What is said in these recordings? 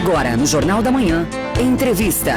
Agora, no Jornal da Manhã, entrevista.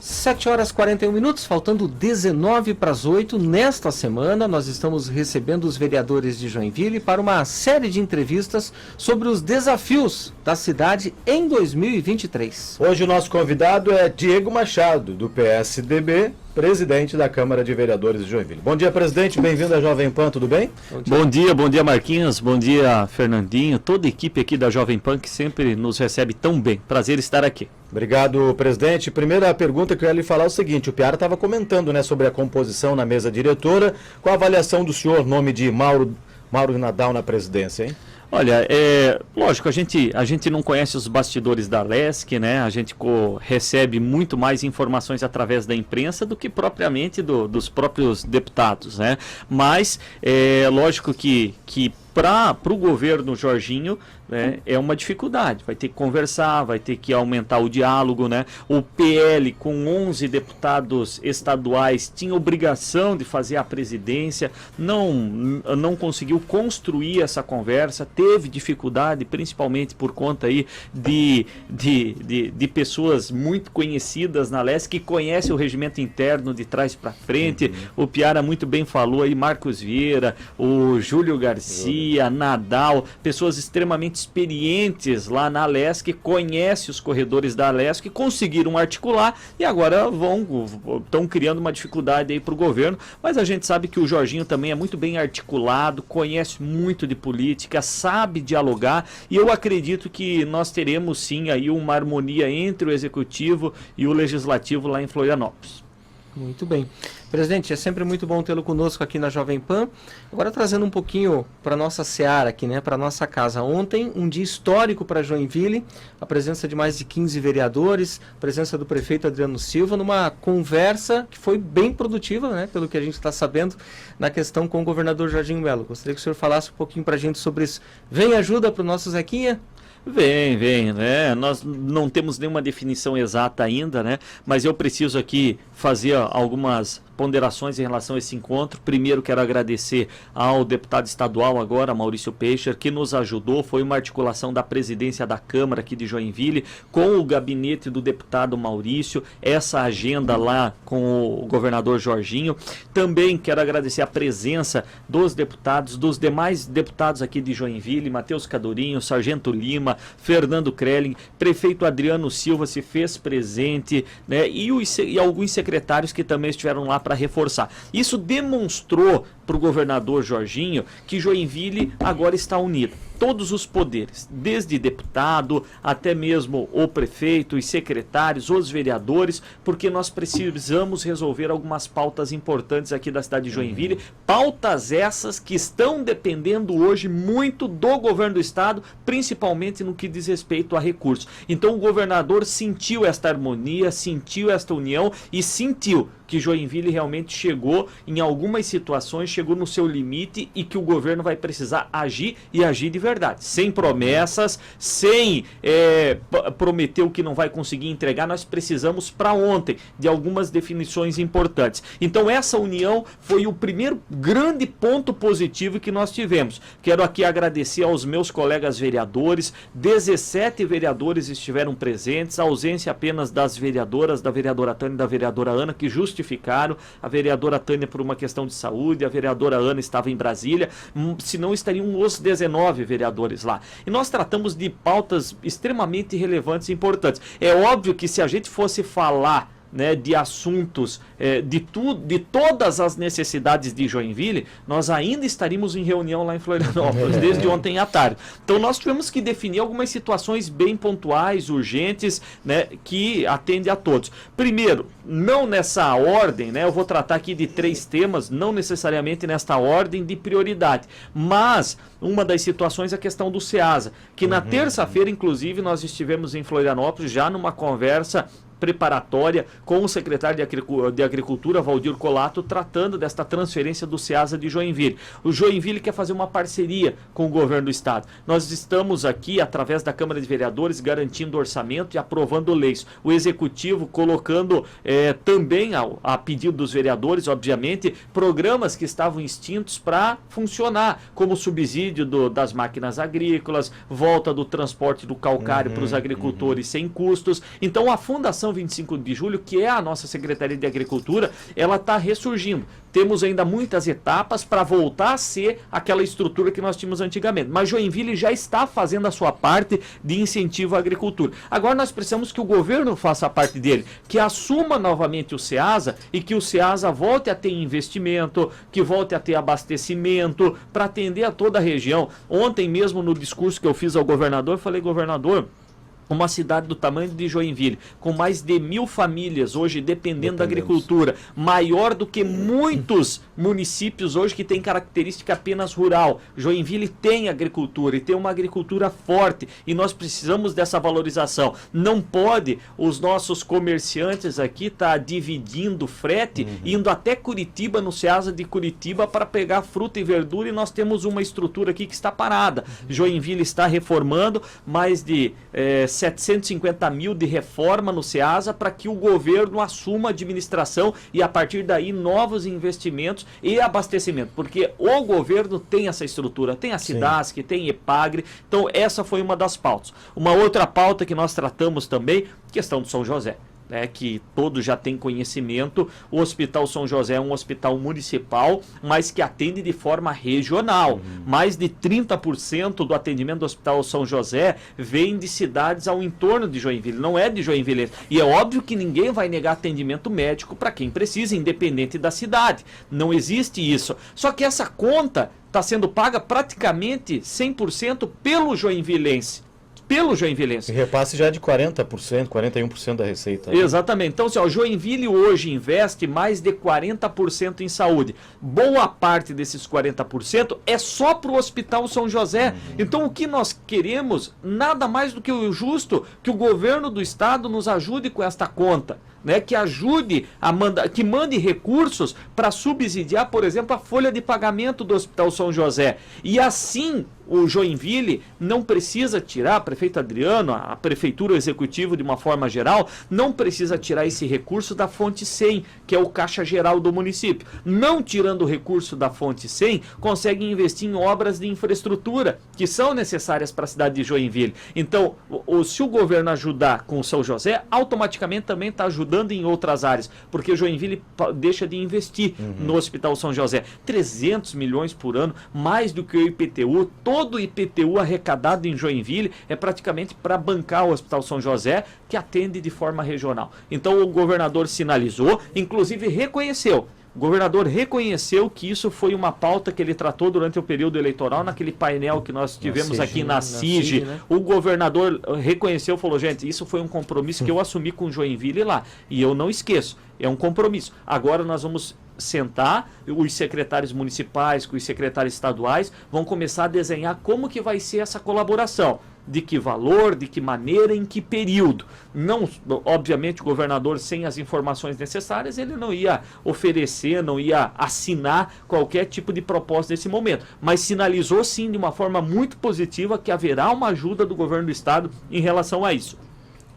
7h41, faltando 19 para as 8. Nesta semana, nós estamos recebendo os vereadores de Joinville para uma série de entrevistas sobre os desafios da cidade em 2023. Hoje o nosso convidado é Diego Machado, do PSDB, presidente da Câmara de Vereadores de Joinville. Bom dia, presidente. Bem-vindo à Jovem Pan, tudo bem? Bom dia, Marquinhos. Bom dia, Fernandinho. Toda a equipe aqui da Jovem Pan que sempre nos recebe tão bem. Prazer estar aqui. Obrigado, presidente. Primeira pergunta que eu ia lhe falar é o seguinte: o Piara estava comentando, sobre a composição na mesa diretora. Qual a avaliação do senhor, nome de Mauro Nadal na presidência, hein? Olha, lógico, a gente não conhece os bastidores da LESC, né? A gente recebe muito mais informações através da imprensa do que propriamente dos próprios deputados, né? Mas lógico que para o governo Jorginho, né, é uma dificuldade, vai ter que conversar, vai ter que aumentar o diálogo, né? O PL com 11 deputados estaduais tinha obrigação de fazer a presidência, não conseguiu construir essa conversa, teve dificuldade, principalmente por conta aí de pessoas muito conhecidas na LESC, que conhecem o regimento interno de trás para frente. O Piara muito bem falou aí, Marcos Vieira, o Júlio Garcia, Nadal, pessoas extremamente experientes lá na LESC, conhecem os corredores da LESC, conseguiram articular e agora estão criando uma dificuldade aí para o governo, mas a gente sabe que o Jorginho também é muito bem articulado, conhece muito de política, sabe dialogar, e eu acredito que nós teremos sim aí uma harmonia entre o executivo e o legislativo lá em Florianópolis. Muito bem. Presidente, é sempre muito bom tê-lo conosco aqui na Jovem Pan. Agora trazendo um pouquinho para a nossa seara aqui, né, para a nossa casa. Ontem, um dia histórico para Joinville, a presença de mais de 15 vereadores, a presença do prefeito Adriano Silva, numa conversa que foi bem produtiva, né, pelo que a gente está sabendo, na questão com o governador Jorginho Melo. Gostaria que o senhor falasse um pouquinho para a gente sobre isso. Vem ajuda para o nosso Zequinha? Vem, né? Nós não temos nenhuma definição exata ainda, né? Mas eu preciso aqui fazer algumas ponderações em relação a esse encontro. Primeiro, quero agradecer ao deputado estadual agora, Maurício Peixer, que nos ajudou. Foi uma articulação da presidência da Câmara aqui de Joinville com o gabinete do deputado Maurício, essa agenda lá com o governador Jorginho. Também quero agradecer a presença dos deputados, dos demais deputados aqui de Joinville, Matheus Cadorinho, Sargento Lima, Fernando Krelling, prefeito Adriano Silva se fez presente, né? E alguns secretários que também estiveram lá para reforçar. Isso demonstrou para o governador Jorginho que Joinville agora está unido. Todos os poderes, desde deputado até mesmo o prefeito, os secretários, os vereadores, porque nós precisamos resolver algumas pautas importantes aqui da cidade de Joinville, pautas essas que estão dependendo hoje muito do governo do estado, principalmente no que diz respeito a recursos. Então o governador sentiu esta harmonia, sentiu esta união e sentiu que Joinville realmente chegou em algumas situações, chegou no seu limite e que o governo vai precisar agir e agir de verdade, sem promessas, sem prometer o que não vai conseguir entregar. Nós precisamos para ontem de algumas definições importantes. Então essa união foi o primeiro grande ponto positivo que nós tivemos. Quero aqui agradecer aos meus colegas vereadores, 17 vereadores estiveram presentes, a ausência apenas das vereadoras, da vereadora Tânia e da vereadora Ana, que justificaram, a vereadora Tânia por uma questão de saúde, a vereadora Ana estava em Brasília, senão estariam os 19 vereadores lá. E nós tratamos de pautas extremamente relevantes e importantes. É óbvio que se a gente fosse falar, né, de assuntos, de todas as necessidades de Joinville, nós ainda estaríamos em reunião lá em Florianópolis, desde ontem à tarde. Então nós tivemos que definir algumas situações bem pontuais, urgentes, né, que atendem a todos. Primeiro, não nessa ordem, né, eu vou tratar aqui de 3 temas, não necessariamente nesta ordem de prioridade, mas uma das situações é a questão do SEASA, que na terça-feira, inclusive, nós estivemos em Florianópolis já numa conversa preparatória com o secretário de Agricultura, Valdir Colato, tratando desta transferência do Ceasa de Joinville. O Joinville quer fazer uma parceria com o governo do estado. Nós estamos aqui, através da Câmara de Vereadores, garantindo orçamento e aprovando leis. O Executivo colocando também, a pedido dos vereadores, obviamente, programas que estavam extintos para funcionar, como o subsídio das máquinas agrícolas, volta do transporte do calcário para os agricultores sem custos. Então, a Fundação 25 de Julho, que é a nossa Secretaria de Agricultura, ela está ressurgindo. Temos ainda muitas etapas para voltar a ser aquela estrutura que nós tínhamos antigamente. Mas Joinville já está fazendo a sua parte de incentivo à agricultura. Agora nós precisamos que o governo faça a parte dele, que assuma novamente o Ceasa e que o Ceasa volte a ter investimento, que volte a ter abastecimento para atender a toda a região. Ontem mesmo, no discurso que eu fiz ao governador, eu falei: governador, uma cidade do tamanho de Joinville, com mais de 1.000 famílias hoje dependendo da agricultura, maior do que muitos municípios hoje que têm característica apenas rural. Joinville tem agricultura e tem uma agricultura forte e nós precisamos dessa valorização. Não pode os nossos comerciantes aqui estar dividindo frete, indo até Curitiba, no Ceasa de Curitiba, para pegar fruta e verdura, e nós temos uma estrutura aqui que está parada. Joinville está reformando mais de 750 mil de reforma no Ceasa para que o governo assuma a administração e a partir daí novos investimentos e abastecimento, porque o governo tem essa estrutura, tem a Cidasc, tem Epagre. Então essa foi uma das pautas. Uma outra pauta que nós tratamos também, questão do São José, que todos já têm conhecimento. O Hospital São José é um hospital municipal, mas que atende de forma regional. Mais de 30% do atendimento do Hospital São José vem de cidades ao entorno de Joinville, não é de Joinville. E é óbvio que ninguém vai negar atendimento médico para quem precisa, independente da cidade. Não existe isso. Só que essa conta está sendo paga praticamente 100% pelo joinvilense. E repasse já de 40%, 41% da receita. Exatamente. Então, o Joinville hoje investe mais de 40% em saúde. Boa parte desses 40% é só para o Hospital São José. Então, o que nós queremos, nada mais do que o justo, que o governo do estado nos ajude com esta conta. Que ajude que mande recursos para subsidiar, por exemplo, a folha de pagamento do Hospital São José. E assim o Joinville não precisa tirar, prefeito Adriano, a prefeitura, o executivo de uma forma geral, não precisa tirar esse recurso da fonte 100, que é o caixa geral do município. Não tirando o recurso da fonte 100, consegue investir em obras de infraestrutura que são necessárias para a cidade de Joinville. Então, se o governo ajudar com o São José, automaticamente também está ajudando em outras áreas, porque Joinville deixa de investir no Hospital São José. 300 milhões por ano, mais do que o IPTU. Todo o IPTU arrecadado em Joinville é praticamente para bancar o Hospital São José, que atende de forma regional. Então o governador sinalizou, inclusive reconheceu. O governador reconheceu que isso foi uma pauta que ele tratou durante o período eleitoral, naquele painel que nós tivemos aqui na CIG. Né? O governador reconheceu, falou: gente, isso foi um compromisso que eu assumi com Joinville lá. E eu não esqueço, é um compromisso. Agora nós vamos sentar, os secretários municipais, com os secretários estaduais, vão começar a desenhar como que vai ser essa colaboração. De que valor, de que maneira, em que período. Não, obviamente, o governador, sem as informações necessárias, ele não ia oferecer, não ia assinar qualquer tipo de proposta nesse momento. Mas sinalizou, sim, de uma forma muito positiva, que haverá uma ajuda do governo do estado em relação a isso.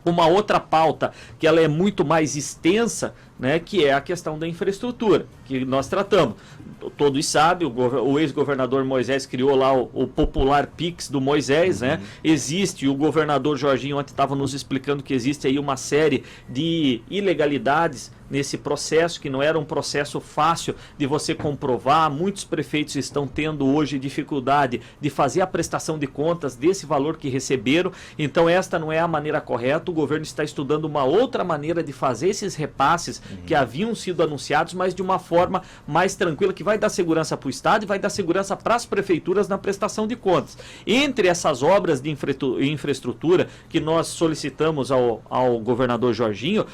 Uma outra pauta, que ela é muito mais extensa, que é a questão da infraestrutura, que nós tratamos. Todos sabem, o ex-governador Moisés criou lá o popular Pix do Moisés, Existe, o governador Jorginho ontem estava nos explicando que existe aí uma série de ilegalidades nesse processo, que não era um processo fácil de você comprovar. Muitos prefeitos estão tendo hoje dificuldade de fazer a prestação de contas desse valor que receberam. Então esta não é a maneira correta. O governo está estudando uma outra maneira de fazer esses repasses que haviam sido anunciados, mas de uma forma mais tranquila, que vai dar segurança para o estado e vai dar segurança para as prefeituras na prestação de contas. Entre essas obras de infraestrutura que nós solicitamos ao governador Jorginho,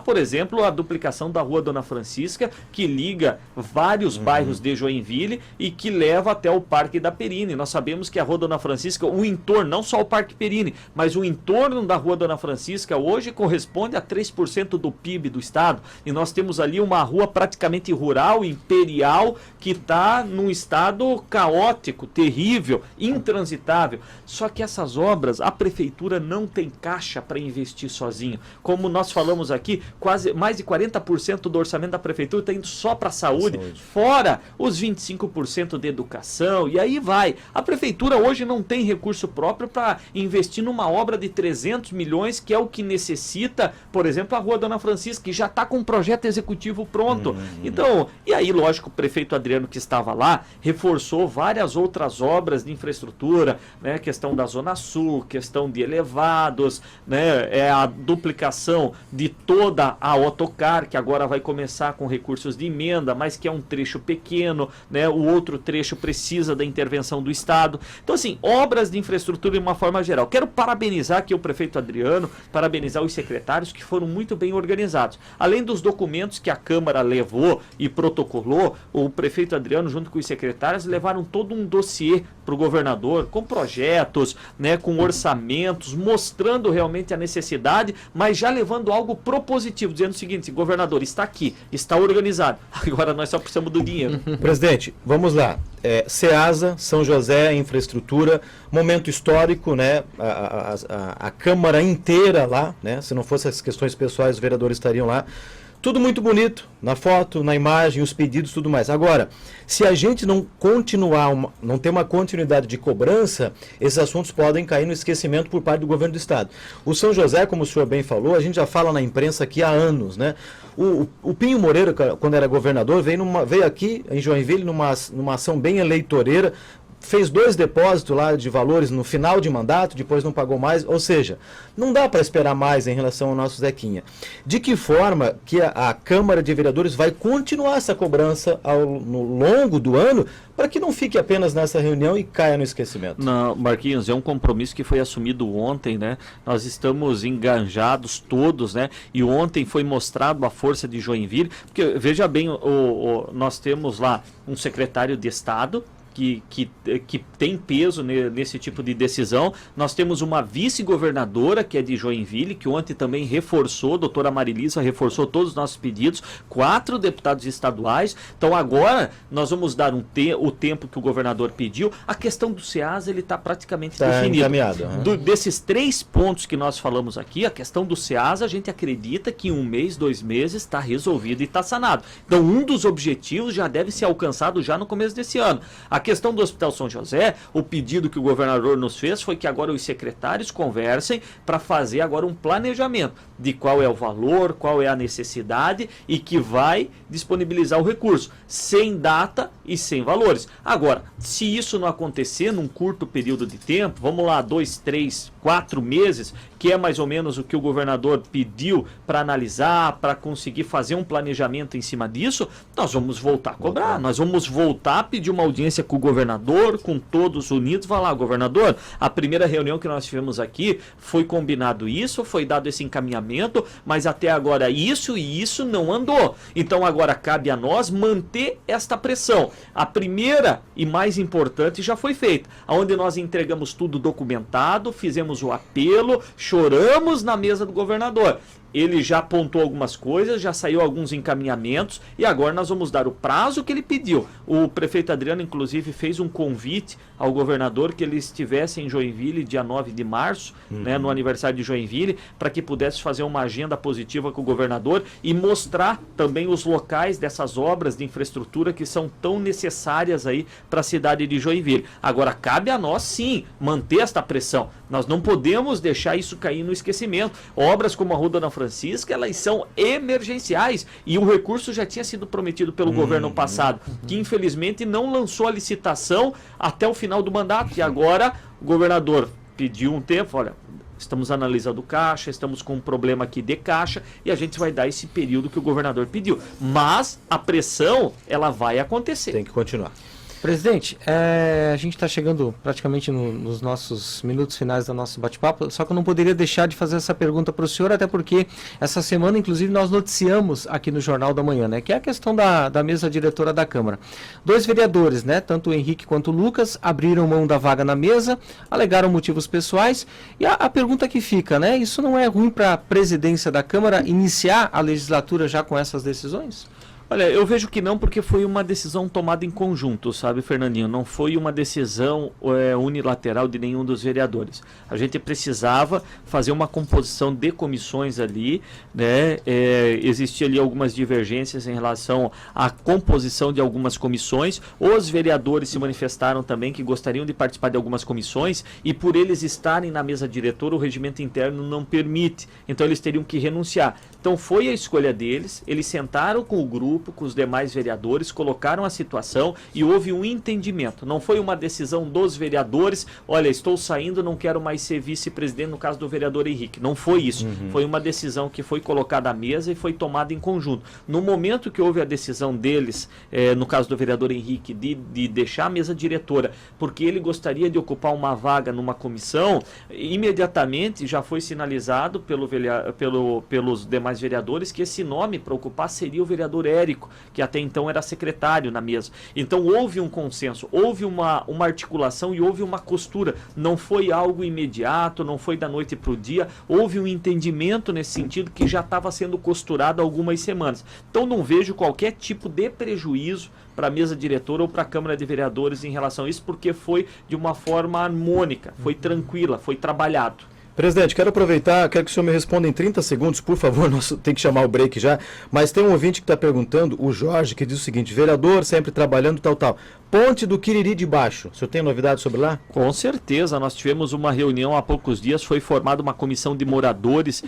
por exemplo, a duplicação duplicação da Rua Dona Francisca, que liga vários bairros de Joinville e que leva até o Parque da Perini. Nós sabemos que a Rua Dona Francisca, o entorno, não só o Parque Perini, mas o entorno da Rua Dona Francisca hoje corresponde a 3% do PIB do estado. E nós temos ali uma rua praticamente rural, imperial, que está num estado caótico, terrível, intransitável. Só que essas obras, a prefeitura não tem caixa para investir sozinho. Como nós falamos aqui, quase mais de 40% do orçamento da prefeitura está indo só para a saúde, fora os 25% de educação, e aí vai. A prefeitura hoje não tem recurso próprio para investir numa obra de 300 milhões, que é o que necessita, por exemplo, a Rua Dona Francisca, que já está com um projeto executivo pronto. Então, e aí, lógico, o prefeito Adriano, que estava lá, reforçou várias outras obras de infraestrutura, né, questão da Zona Sul, questão de elevados, né, a duplicação de toda a autocar, que agora vai começar com recursos de emenda, mas que é um trecho pequeno, né, o outro trecho precisa da intervenção do Estado. Então, assim, obras de infraestrutura de uma forma geral. Quero parabenizar aqui o prefeito Adriano, parabenizar os secretários que foram muito bem organizados. Além dos documentos que a Câmara levou e protocolou, o prefeito Adriano, junto com os secretários, levaram todo um dossiê para o governador, com projetos, né, com orçamentos, mostrando realmente a necessidade, mas já levando algo propositivo, dizendo o seguinte: governador, está aqui, está organizado, agora nós só precisamos do dinheiro. Presidente, vamos lá. SEASA, São José, infraestrutura, momento histórico, né? A Câmara inteira lá, né? Se não fossem as questões pessoais, os vereadores estariam lá. Tudo muito bonito, na foto, na imagem, os pedidos, tudo mais. Agora, se a gente não continuar, não ter uma continuidade de cobrança, esses assuntos podem cair no esquecimento por parte do governo do estado. O São José, como o senhor bem falou, a gente já fala na imprensa aqui há anos, né? O Pinho Moreira, quando era governador, veio aqui em Joinville numa ação bem eleitoreira, fez 2 depósitos lá de valores no final de mandato, depois não pagou mais, ou seja, não dá para esperar mais em relação ao nosso Zequinha. De que forma que a Câmara de Vereadores vai continuar essa cobrança no longo do ano, para que não fique apenas nessa reunião e caia no esquecimento? Não, Marquinhos, é um compromisso que foi assumido ontem, né? Nós estamos enganjados todos, né? E ontem foi mostrado a força de Joinville, porque veja bem, nós temos lá um secretário de Estado, que tem peso nesse tipo de decisão. Nós temos uma vice-governadora, que é de Joinville, que ontem também reforçou, a doutora Marilisa reforçou todos os nossos pedidos, 4 deputados estaduais. Então agora nós vamos dar o tempo que o governador pediu. A questão do SEASA, ele está praticamente definido. Encaminhado. Desses 3 pontos que nós falamos aqui, a questão do SEASA, a gente acredita que em 1 mês, 2 meses está resolvido e está sanado. Então um dos objetivos já deve ser alcançado já no começo desse ano. A questão do Hospital São José, o pedido que o governador nos fez foi que agora os secretários conversem para fazer agora um planejamento de qual é o valor, qual é a necessidade e que vai disponibilizar o recurso, sem data e sem valores. Agora, se isso não acontecer num curto período de tempo, vamos lá, 2, 3, 4 meses, que é mais ou menos o que o governador pediu para analisar, para conseguir fazer um planejamento em cima disso, nós vamos voltar a cobrar, nós vamos voltar a pedir uma audiência com o governador, com todos unidos, vai lá, governador, a primeira reunião que nós tivemos aqui, foi combinado isso, foi dado esse encaminhamento, mas até agora isso e isso não andou. Então agora cabe a nós manter esta pressão. A primeira e mais importante já foi feita, onde nós entregamos tudo documentado, fizemos o apelo, choramos na mesa do governador. Ele já apontou algumas coisas, já saiu alguns encaminhamentos e agora nós vamos dar o prazo que ele pediu. O prefeito Adriano, inclusive, fez um convite ao governador que ele estivesse em Joinville dia 9 de março, né, no aniversário de Joinville, para que pudesse fazer uma agenda positiva com o governador e mostrar também os locais dessas obras de infraestrutura que são tão necessárias aí para a cidade de Joinville. Agora, cabe a nós, sim, manter esta pressão. Nós não podemos deixar isso cair no esquecimento. Obras como a Rua Dona Francisca, elas são emergenciais e o recurso já tinha sido prometido pelo governo passado, que infelizmente não lançou a licitação até o final do mandato e agora o governador pediu um tempo, olha, estamos analisando caixa, estamos com um problema aqui de caixa e a gente vai dar esse período que o governador pediu, mas a pressão, ela vai acontecer. Tem que continuar. Presidente, a gente está chegando praticamente nos nossos minutos finais do nosso bate-papo, só que eu não poderia deixar de fazer essa pergunta para o senhor, até porque essa semana, inclusive, nós noticiamos aqui no Jornal da Manhã, né, que é a questão da mesa diretora da Câmara. 2 vereadores, né, tanto o Henrique quanto o Lucas, abriram mão da vaga na mesa, alegaram motivos pessoais, e a pergunta que fica, né, isso não é ruim para a presidência da Câmara iniciar a legislatura já com essas decisões? Olha, eu vejo que não, porque foi uma decisão tomada em conjunto, sabe, Fernandinho? Não foi uma decisão unilateral de nenhum dos vereadores. A gente precisava fazer uma composição de comissões ali, né? Existia ali algumas divergências em relação à composição de algumas comissões. Os vereadores se manifestaram também que gostariam de participar de algumas comissões e por eles estarem na mesa diretora, o regimento interno não permite. Então eles teriam que renunciar. Então foi a escolha deles, eles sentaram com o grupo, com os demais vereadores, colocaram a situação e houve um entendimento. Não foi uma decisão dos vereadores, olha, estou saindo, não quero mais ser vice-presidente, no caso do vereador Henrique. Não foi isso. Foi uma decisão que foi colocada à mesa e foi tomada em conjunto. No momento que houve a decisão deles, no caso do vereador Henrique, de deixar a mesa diretora, porque ele gostaria de ocupar uma vaga numa comissão, imediatamente já foi sinalizado pelos demais vereadores que esse nome para ocupar seria o vereador Érico, que até então era secretário na mesa. Então houve um consenso, houve uma articulação e houve uma costura. Não foi algo imediato, não foi da noite para o dia, houve um entendimento nesse sentido que já estava sendo costurado há algumas semanas. Então não vejo qualquer tipo de prejuízo para a mesa diretora ou para a Câmara de Vereadores em relação a isso, porque foi de uma forma harmônica, foi tranquila, foi trabalhado. Presidente, quero aproveitar, quero que o senhor me responda em 30 segundos, por favor, nós tem que chamar o break já, mas tem um ouvinte que está perguntando, o Jorge, que diz o seguinte, vereador sempre trabalhando, tal. Ponte do Quiriri de Baixo, o senhor tem novidade sobre lá? Com certeza, nós tivemos uma reunião há poucos dias, foi formada uma comissão de moradores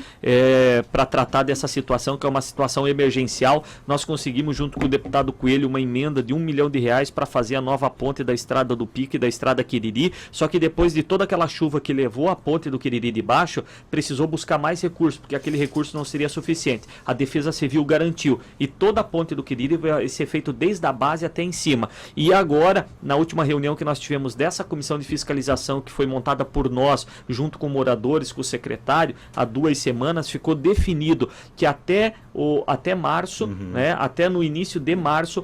para tratar dessa situação, que é uma situação emergencial. Nós conseguimos, junto com o deputado Coelho, uma emenda de R$1 milhão para fazer a nova ponte da Estrada do Pique e da Estrada Quiriri, só que depois de toda aquela chuva que levou a ponte do Quiriri de Baixo, precisou buscar mais recursos, porque aquele recurso não seria suficiente. A Defesa Civil garantiu, e toda a ponte do Quiriri vai ser feita desde a base até em cima. E agora, na última reunião que nós tivemos dessa comissão de fiscalização, que foi montada por nós, junto com moradores, com o secretário, há 2 semanas, ficou definido que até março, né, até no início de março,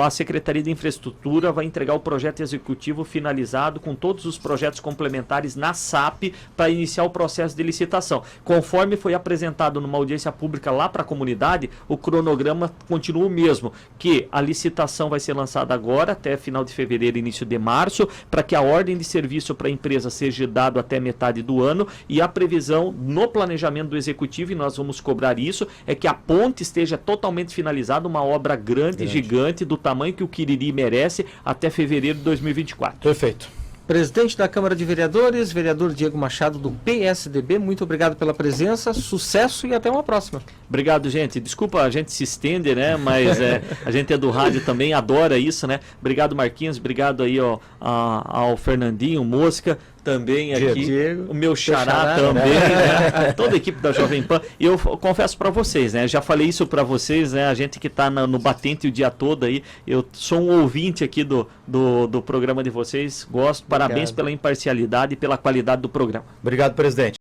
a Secretaria de Infraestrutura vai entregar o projeto executivo finalizado com todos os projetos complementares na SAP para iniciar o processo de licitação. Conforme foi apresentado numa audiência pública lá para a comunidade, o cronograma continua o mesmo, que a licitação vai ser lançada agora, até final de fevereiro, início de março, para que a ordem de serviço para a empresa seja dado até metade do ano, e a previsão no planejamento do executivo, e nós vamos cobrar isso, é que a ponte esteja totalmente finalizada, uma obra grande, gigante, do tamanho que o Quiriri merece, até fevereiro de 2024. Perfeito. Presidente da Câmara de Vereadores, vereador Diego Machado, do PSDB, muito obrigado pela presença, sucesso e até uma próxima. Obrigado, gente. Desculpa, a gente se estende, né? Mas a gente é do rádio também, adora isso, né? Obrigado, Marquinhos, obrigado aí ao Fernandinho, Mosca, também aqui, Diego, o meu xará também, né? Toda a equipe da Jovem Pan. E eu confesso para vocês, né? Já falei isso para vocês, né? A gente que está no batente o dia todo aí, eu sou um ouvinte aqui do programa de vocês, gosto, parabéns pela imparcialidade e pela qualidade do programa. Obrigado, presidente.